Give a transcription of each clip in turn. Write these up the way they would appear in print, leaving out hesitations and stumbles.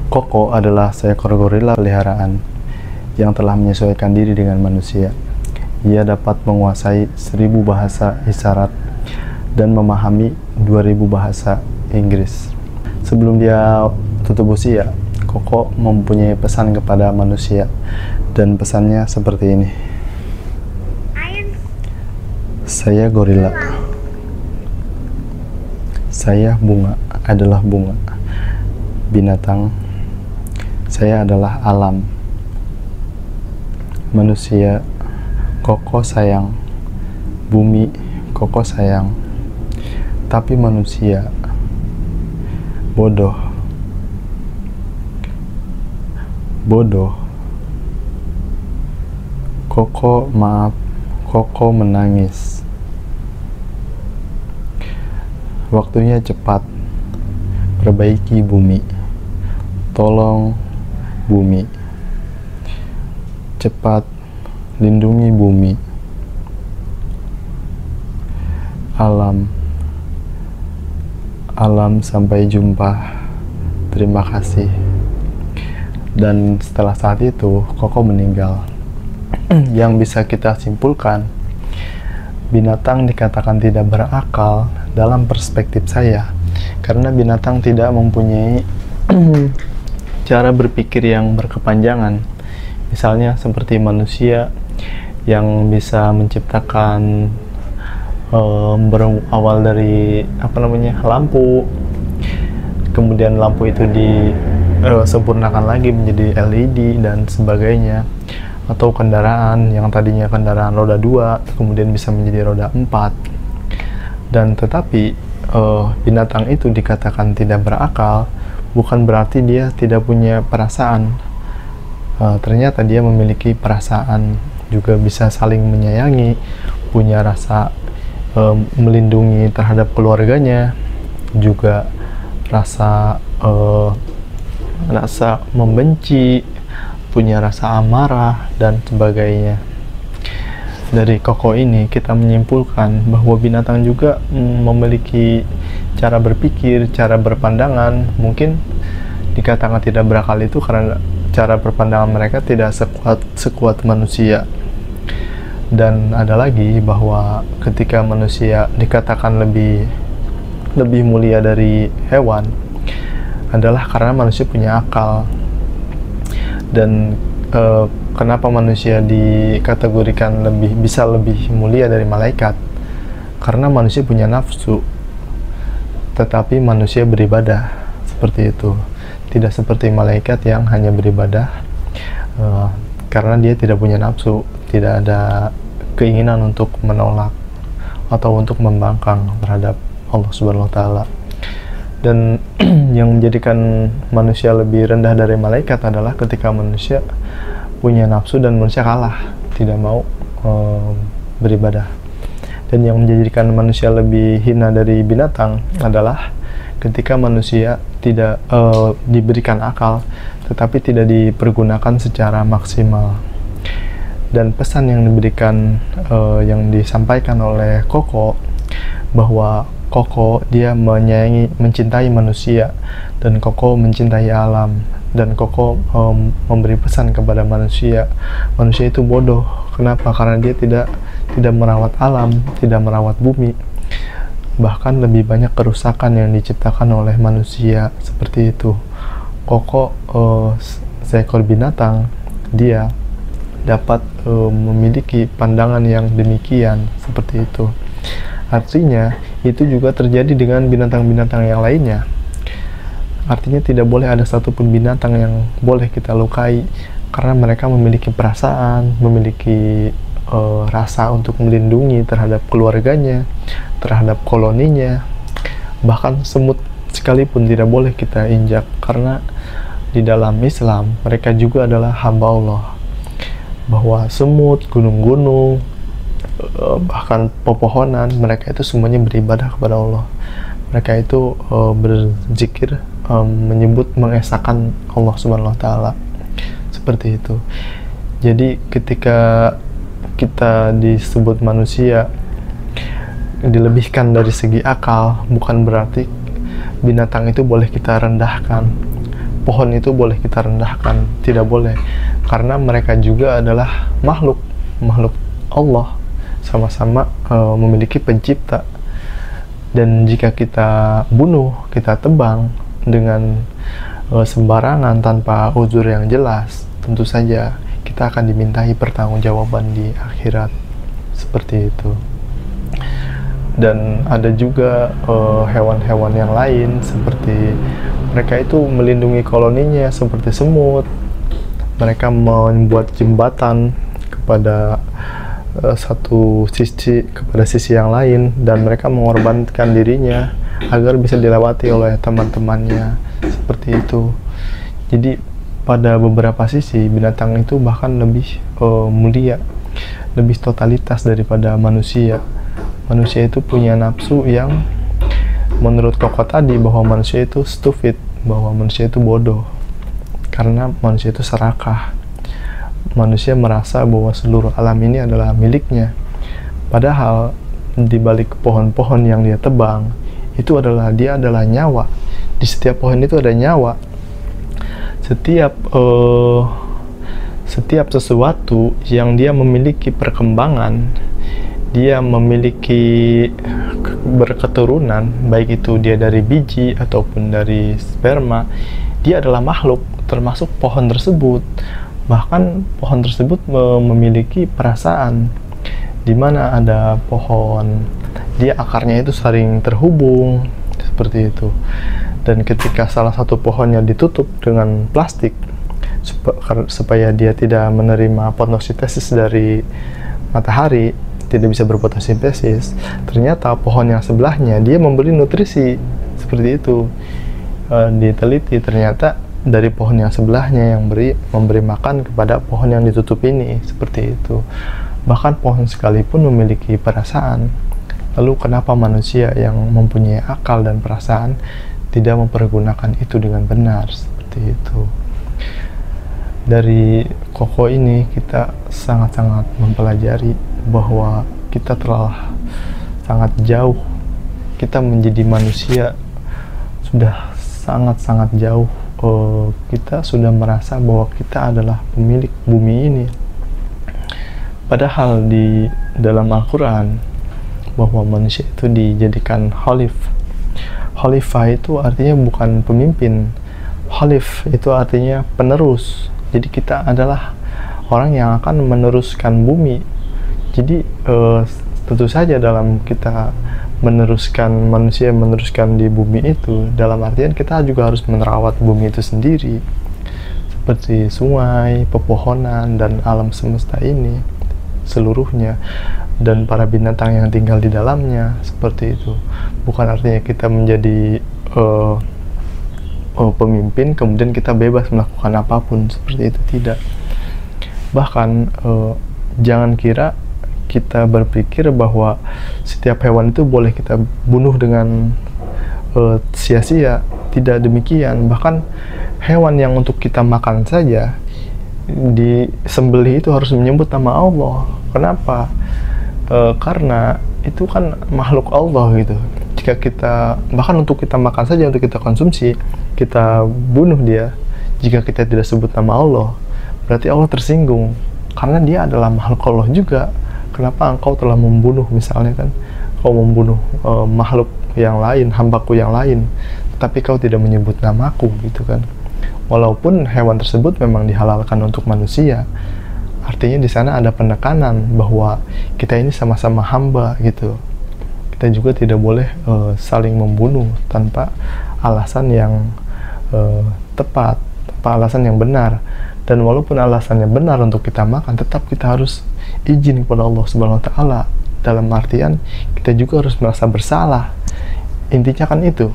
Koko adalah seekor gorila peliharaan yang telah menyesuaikan diri dengan manusia. Ia dapat menguasai 1000 bahasa isyarat dan memahami 2000 bahasa Inggris. Sebelum dia tutup usia, Koko mempunyai pesan kepada manusia, dan pesannya seperti ini. Saya gorila. Saya bunga, adalah bunga. Binatang. Saya adalah alam. Manusia, Koko sayang. Bumi, Koko sayang. Tapi manusia bodoh. Bodoh. Koko maaf, Koko menangis. Waktunya cepat. Perbaiki bumi. Tolong bumi. Cepat lindungi bumi. Alam. Alam, sampai jumpa. Terima kasih. Dan setelah saat itu, Koko meninggal. Yang bisa kita simpulkan, binatang dikatakan tidak berakal dalam perspektif saya, karena binatang tidak mempunyai cara berpikir yang berkepanjangan. Misalnya seperti manusia yang bisa menciptakan berawal dari lampu, kemudian lampu itu disempurnakan lagi menjadi LED dan sebagainya, atau kendaraan yang tadinya kendaraan roda 2 kemudian bisa menjadi roda 4. Dan tetapi binatang itu dikatakan tidak berakal bukan berarti dia tidak punya perasaan. Ternyata dia memiliki perasaan, juga bisa saling menyayangi, punya rasa melindungi terhadap keluarganya, juga rasa membenci, punya rasa amarah dan sebagainya. Dari Koko ini kita menyimpulkan bahwa binatang juga memiliki cara berpikir, cara berpandangan. Mungkin dikatakan tidak berakal itu karena cara berpandangan mereka tidak sekuat manusia. Dan ada lagi bahwa ketika manusia dikatakan lebih mulia dari hewan adalah karena manusia punya akal. Dan kenapa manusia dikategorikan bisa lebih mulia dari malaikat? Karena manusia punya nafsu, tetapi manusia beribadah, seperti itu. Tidak seperti malaikat yang hanya beribadah karena dia tidak punya nafsu, tidak ada keinginan untuk menolak atau untuk membangkang terhadap Allah Subhanahu wa Ta'ala. Dan yang menjadikan manusia lebih rendah dari malaikat adalah ketika manusia punya nafsu dan manusia kalah, tidak mau beribadah. Dan yang menjadikan manusia lebih hina dari binatang adalah ketika manusia tidak diberikan akal tetapi tidak dipergunakan secara maksimal. Dan pesan yang yang disampaikan oleh Koko, bahwa Koko dia mencintai manusia, dan Koko mencintai alam, dan Koko memberi pesan kepada manusia itu bodoh. Kenapa? Karena dia tidak merawat alam, tidak merawat bumi, bahkan lebih banyak kerusakan yang diciptakan oleh manusia, seperti itu. Koko seekor binatang, dia dapat memiliki pandangan yang demikian, seperti itu. Artinya itu juga terjadi dengan binatang-binatang yang lainnya. Artinya tidak boleh ada satupun binatang yang boleh kita lukai, karena mereka memiliki perasaan, memiliki rasa untuk melindungi terhadap keluarganya, terhadap koloninya. Bahkan semut sekalipun tidak boleh kita injak, karena di dalam Islam mereka juga adalah hamba Allah. Bahwa semut, gunung-gunung, bahkan pepohonan, mereka itu semuanya beribadah kepada Allah. Mereka itu berzikir, menyebut, mengesahkan Allah Subhanahu wa Ta'ala, seperti itu. Jadi ketika kita disebut manusia dilebihkan dari segi akal, bukan berarti binatang itu boleh kita rendahkan. pohon itu boleh kita rendahkan, tidak boleh, karena mereka juga adalah makhluk Allah, sama-sama memiliki pencipta. Dan jika kita bunuh, kita tebang dengan sembarangan tanpa uzur yang jelas, tentu saja kita akan dimintai pertanggungjawaban di akhirat, seperti itu. Dan ada juga hewan-hewan yang lain, seperti mereka itu melindungi koloninya seperti semut. Mereka membuat jembatan kepada satu sisi kepada sisi yang lain, dan mereka mengorbankan dirinya agar bisa dilewati oleh teman-temannya, seperti itu. Jadi pada beberapa sisi binatang itu bahkan lebih mulia, lebih totalitas daripada manusia. Manusia itu punya nafsu yang menurut Koko tadi bahwa manusia itu stupid, bahwa manusia itu bodoh, karena manusia itu serakah. Manusia merasa bahwa seluruh alam ini adalah miliknya, padahal di balik pohon-pohon yang dia tebang itu adalah nyawa. Di setiap pohon itu ada nyawa. Setiap sesuatu yang dia memiliki perkembangan, dia memiliki berketurunan, baik itu dia dari biji ataupun dari sperma, dia adalah makhluk, termasuk pohon tersebut. Bahkan pohon tersebut memiliki perasaan, di mana ada pohon, dia akarnya itu saling terhubung, seperti itu. Dan ketika salah satu pohonnya ditutup dengan plastik supaya dia tidak menerima fotosintesis dari matahari, tidak bisa berfotosintesis, ternyata pohon yang sebelahnya dia memberi nutrisi, seperti itu. Diteliti, ternyata dari pohon yang sebelahnya yang memberi makan kepada pohon yang ditutup ini, seperti itu. Bahkan pohon sekalipun memiliki perasaan. Lalu kenapa manusia yang mempunyai akal dan perasaan tidak mempergunakan itu dengan benar, seperti itu. Dari Koko ini kita sangat-sangat mempelajari bahwa kita telah sangat jauh, kita menjadi manusia sudah sangat-sangat jauh. Kita sudah merasa bahwa kita adalah pemilik bumi ini, padahal di dalam Al-Quran bahwa manusia itu dijadikan khalifah itu artinya bukan pemimpin. Khalif itu artinya penerus. Jadi kita adalah orang yang akan meneruskan bumi. Jadi tentu saja dalam kita manusia meneruskan di bumi itu, dalam artian kita juga harus merawat bumi itu sendiri, seperti sungai, pepohonan, dan alam semesta ini seluruhnya, dan para binatang yang tinggal di dalamnya, seperti itu. Bukan artinya kita menjadi pemimpin kemudian kita bebas melakukan apapun, seperti itu, tidak. Bahkan jangan kira kita berpikir bahwa setiap hewan itu boleh kita bunuh dengan sia-sia. Tidak demikian. Bahkan hewan yang untuk kita makan saja disembelih itu harus menyebut nama Allah. Kenapa? Karena itu kan makhluk Allah gitu. Jika kita, bahkan untuk kita makan saja, untuk kita konsumsi, kita bunuh dia, jika kita tidak sebut nama Allah, berarti Allah tersinggung, karena dia adalah makhluk Allah juga. Kenapa engkau telah membunuh, misalnya kan, kau membunuh makhluk yang lain, hambaku yang lain, tapi kau tidak menyebut namaku, gitu kan. Walaupun hewan tersebut memang dihalalkan untuk manusia, artinya di sana ada penekanan bahwa kita ini sama-sama hamba, gitu. Kita juga tidak boleh saling membunuh tanpa alasan yang tepat, tanpa alasan yang benar. Dan walaupun alasannya benar untuk kita makan, tetap kita harus izin kepada Allah Subhanahu wa Ta'ala. Dalam artian kita juga harus merasa bersalah. Intinya kan itu.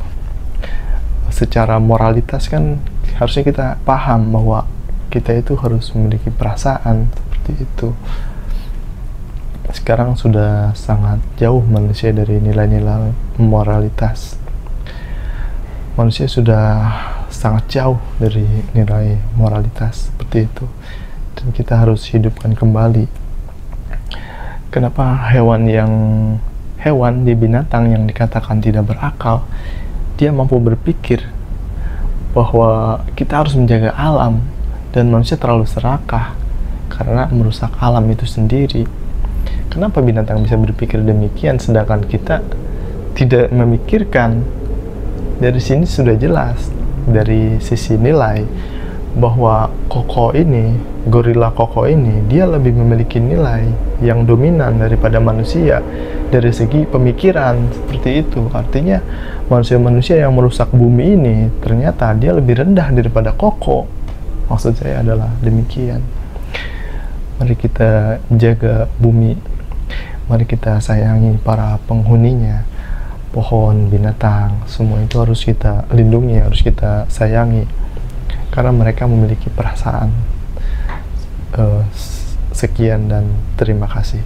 Secara moralitas kan harusnya kita paham bahwa kita itu harus memiliki perasaan, seperti itu. Sekarang sudah sangat jauh manusia dari nilai-nilai moralitas. Manusia sudah sangat jauh dari nilai moralitas, seperti itu, dan kita harus hidupkan kembali. Kenapa hewan di binatang yang dikatakan tidak berakal, dia mampu berpikir, bahwa kita harus menjaga alam, dan manusia terlalu serakah karena merusak alam itu sendiri. Kenapa binatang bisa berpikir demikian sedangkan kita tidak memikirkan? Dari sini sudah jelas, dari sisi nilai, bahwa koko ini, gorila koko ini, dia lebih memiliki nilai yang dominan daripada manusia dari segi pemikiran. Seperti itu artinya manusia-manusia yang merusak bumi ini ternyata dia lebih rendah daripada koko. Maksud saya adalah demikian. Mari kita jaga bumi, mari kita sayangi para penghuninya, pohon, binatang, semua itu harus kita lindungi, harus kita sayangi, karena mereka memiliki perasaan. Sekian dan terima kasih.